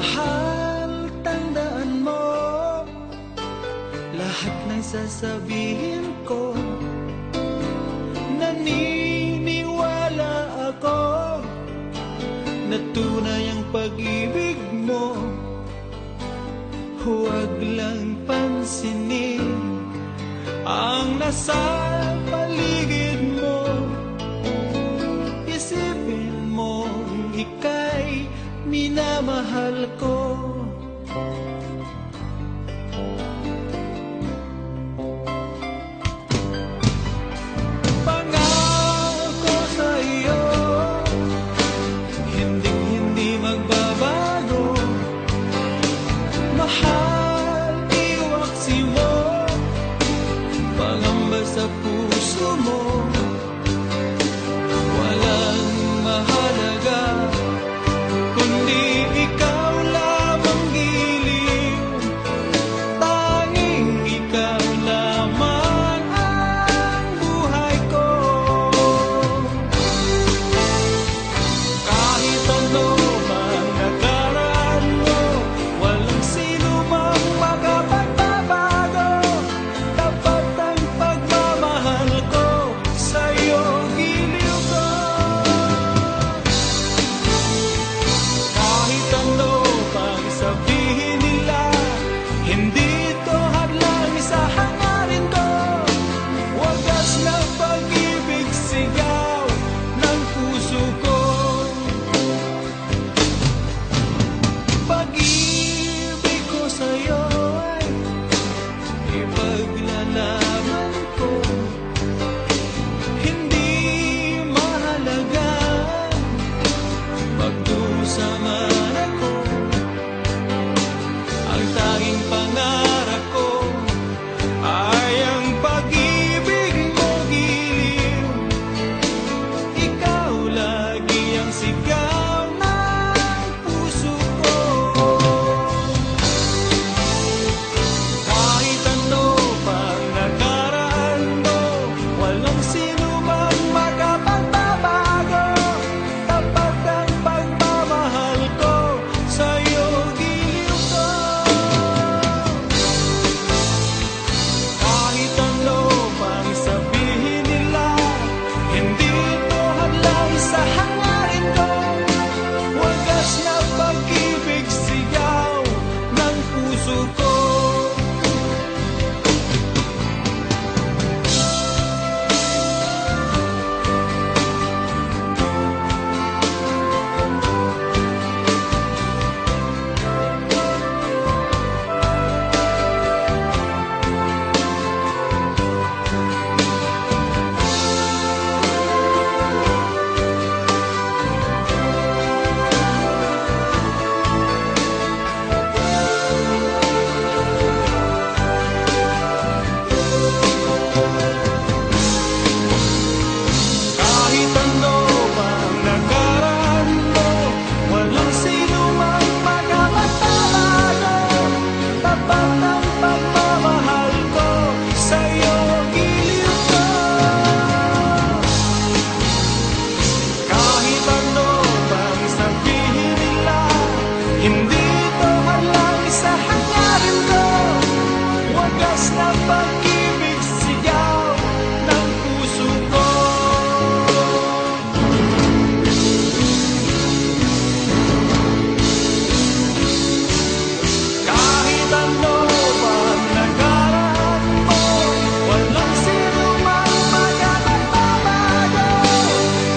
Mahal, tandaan mo lahat ng sasabihin ko. Naniniwala ako na tunay ang pag-ibig mo. Huwag lang pansinin ang nasa paligid mo. Isipin mo ika'y minamahal ko. Pangako sa iyo, hindi magbabago. Mahal, iwaksi mo pangamba sa puso mo. Walang mahalaga kundi ikaw lamang giliw. Tanging ikaw lamang ang buhay ko. Kahit ano man nakaraan mo, walang sino mang makapagbabago. Tapat ang pagmamahal ko sa'yo, giliw ko. Kahit ano pang sabihin nila, hindi ito hadlang sa hangarin ko. Wagas na pag-ibig, sigaw ng puso ko. Pag-ibig ko sa'yo ay ipaglalaban ko. Hindi mahalaga magdusa man ako. Ang tanging pangarap ko ay ang pag-ibig mo, giliw. Ikaw lagi ang sigaw ng puso ko. Kahit ano pang nakaraan mo, walang sino mang makapagbabago. Tapat ang pagmamahal ko sa'yo, giliw ko. Kahit ano pang sabihin nila, hindi ito hadlang sa hangarin ko. Wagas na pag-ibig, sigaw ng puso ko. Kahit ano pang nakaraan mo, walang sino mang makapagbabago. Tapat ang pagmamahal ko sa'yo, giliw ko. Kahit ano pang sabihin nila, hindi ito hadlang sa hangarin ko. Wagas na pag-ibig, sigaw ng puso ko. Kahit ano pang nakaraan mo, walang sino mang makapagbabago.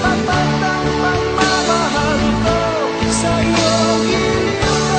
Tapat ang pagmamahal ko sa'yo, giliw ko.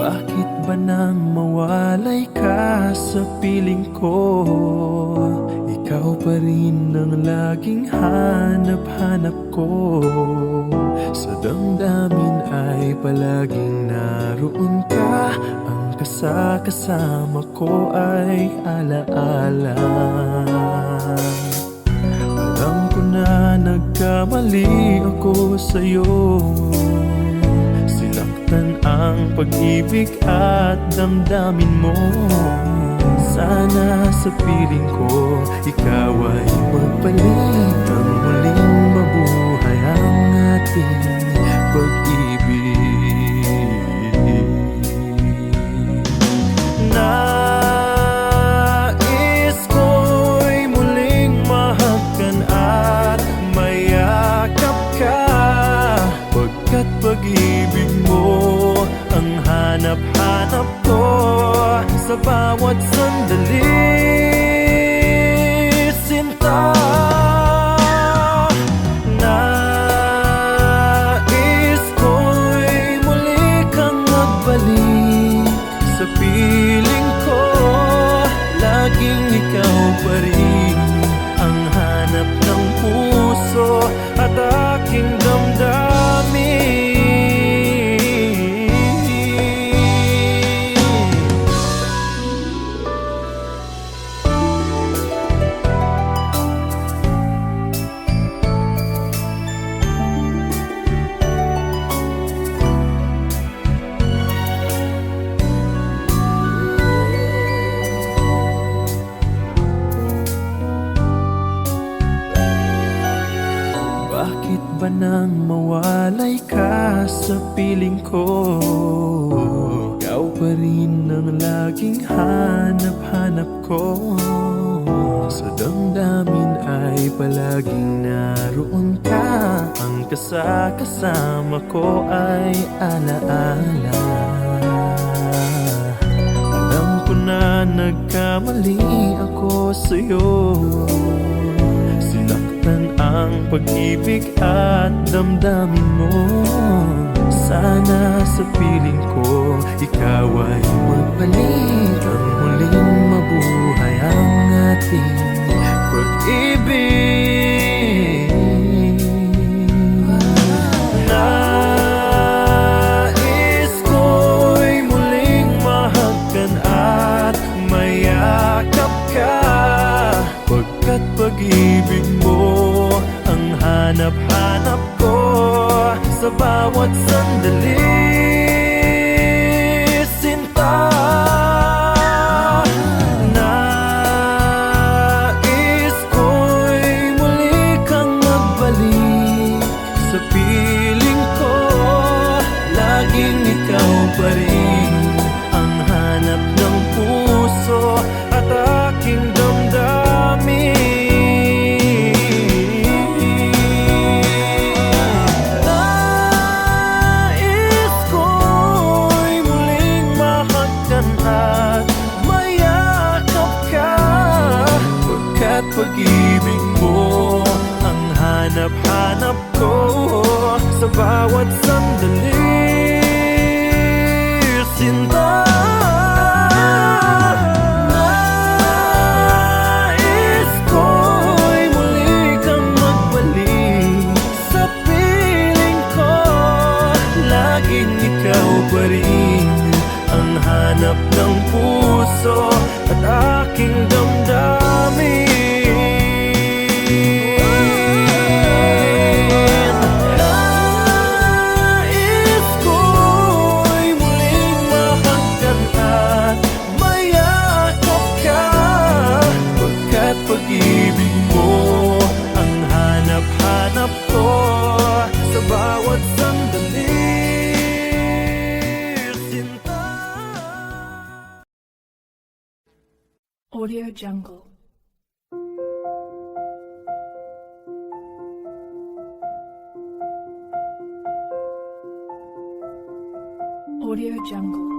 Bakit ba nang mawalay ka sa piling ko? Ikaw pa rin ang laging hanap-hanap ko. Sa damdamin ay palaging naroon ka. Ang kasama ko ay alaala. Alam ko na nagkamali ako sa'yo. Sinaktan ang pag-ibig at damdamin mo. Sana sa piling ko ikaw ay magbalik. Ang muling mabuhay ang ating pag-ibig. Nais ko'y muling mahagkan at mayakap ka, pagkat pag-ibig mo ang hanap-hanap ko sa bawat sandali, sinta. Nais ko'y muli kang magbalik sa piling ko. Laging ikaw pa rin ang hanap ng puso at aking damdamin. Bakit ba nang mawalay ka sa piling ko? Ikaw pa rin ang laging hanap-hanap ko. Sa damdamin ay palaging naroon ka. Ang kasama ko ay alaala. Alam ko na nagkamali ako sa'yo. Sinaktan ang pag-ibig at damdamin mo. Sana sa piling ko ikaw ay magbalik. Ang muling mabuhay ang ating pag-ibig. Nais ko'y muling mahagkan at mayakap ka, pagkat pag-ibig mo ang hanap-hanap ko sa bawat sandali, sinta. Nais ko'y muli kang magbalik sa piling ko. Laging ikaw pa rin ang hanap ng puso at aking damdamin. Nais ko'y muling mahagkan at mayakap ka, pagkat pag-ibig mo ang hanap-hanap ko sa bawat sandali, sinta. Nais ko'y muli kang magbalik sa piling ko. Laging ikaw pa rin ang hanap ng puso at aking damdamin. Nais ko'y muling mahagkan at mayakap ka, pagkat pag-ibig mo ang hanap-hanap ko sa bawat sandali, sinta. Audio Jungle. Audio Jungle.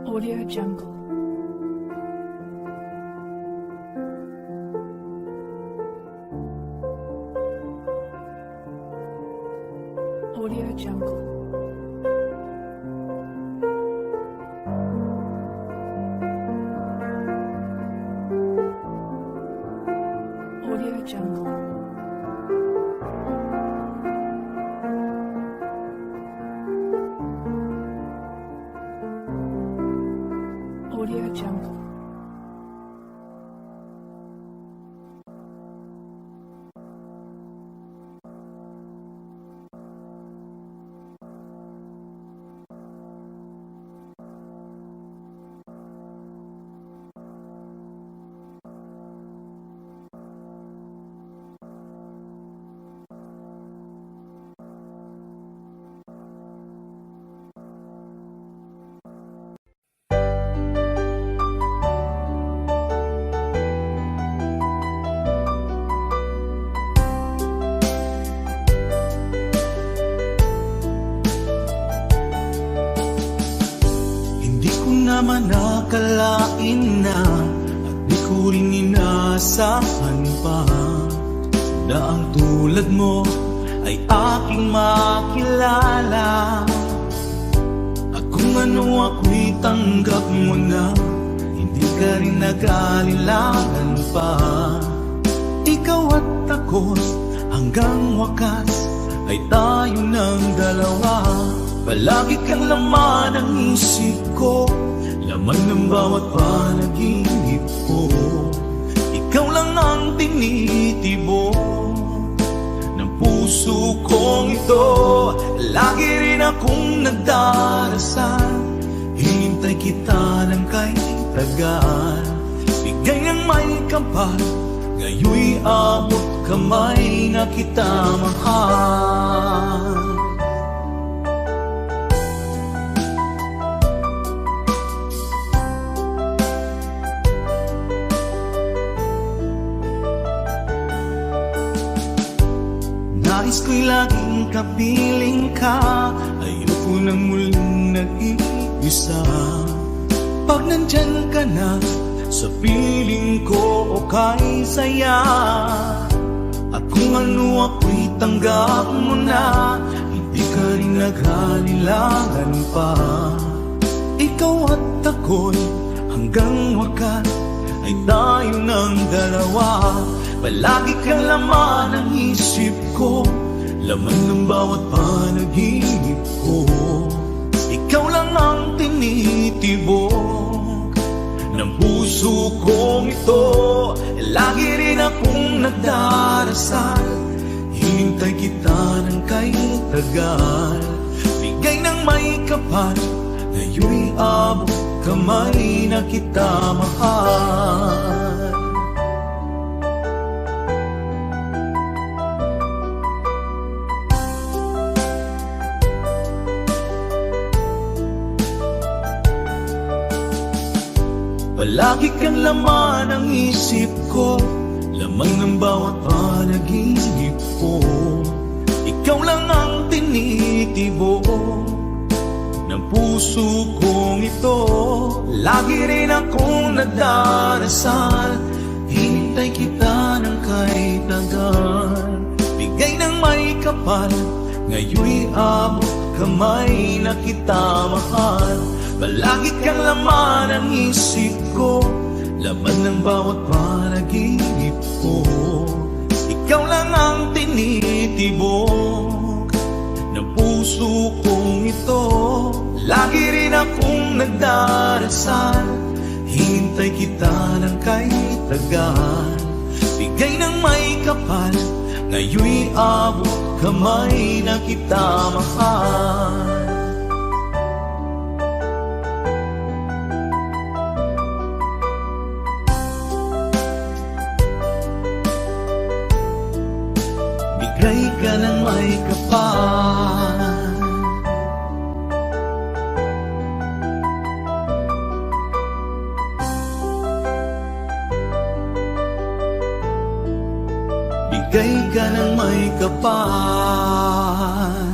Audio Jungle. Jungle. Audio Jungle. Audio Jungle. Hindi ko naman nakalain na at di ko rin inaasahan pa na ang tulad mo ay aking makilala. At kung ano ako'y tanggap mo na, hindi ka rin nag-alinlangan pa. Ikaw at ako hanggang wakas ay tayo ng dalawa. Palagi kang laman ng isip ko, laman ng bawat panaginip ko. Ikaw lang ang tinitibo ng puso kong ito. Lagi rin akong nagdarasal, hinintay kita ng kay tagal. Bigay ng may kapal, ngayon'y abot kamay na kita mahal. Nais ko'y laging kapiling ka, ayoko nang muling nag-iisa. Pag nandyan ka na, sa piling ko okay saya. At kung ano ako'y tanggap mo na, hindi ka rin nag-alinlangan pa. Ikaw at ako'y hanggang wakas ay tayo ng dalawa. Palagi kang laman ng isip ko, laman ng bawat panaginip ko. Ikaw lang ang tinitibok ng puso kong ito. Lagi rin akong nagdarasal, hinintay kita ng kay tagal. Bigay ng may kapal, ngayon'y abot kamay na kita mahal. Palagi kang laman ng isip ko, laman ng bawat panaginip ko. Ikaw lang ang tinitibo ng puso kong ito. Lagi rin akong nagdarasal, hinintay kita ng kay tagal. Bigay ng may kapal, ngayon'y abot kamay na kita mahal. Palagi kang laman ng isip ko, laman ng bawat panaginip ko. Ikaw lang ang tinitibok ng puso kong ito. Lagi rin akong nagdarasal, hinintay kita ng kay tagal. Bigay ng may kapal, ngayon'y abot kamay na kita mahal. Bigay ka ng may kapal, bigay ka ng may kapal.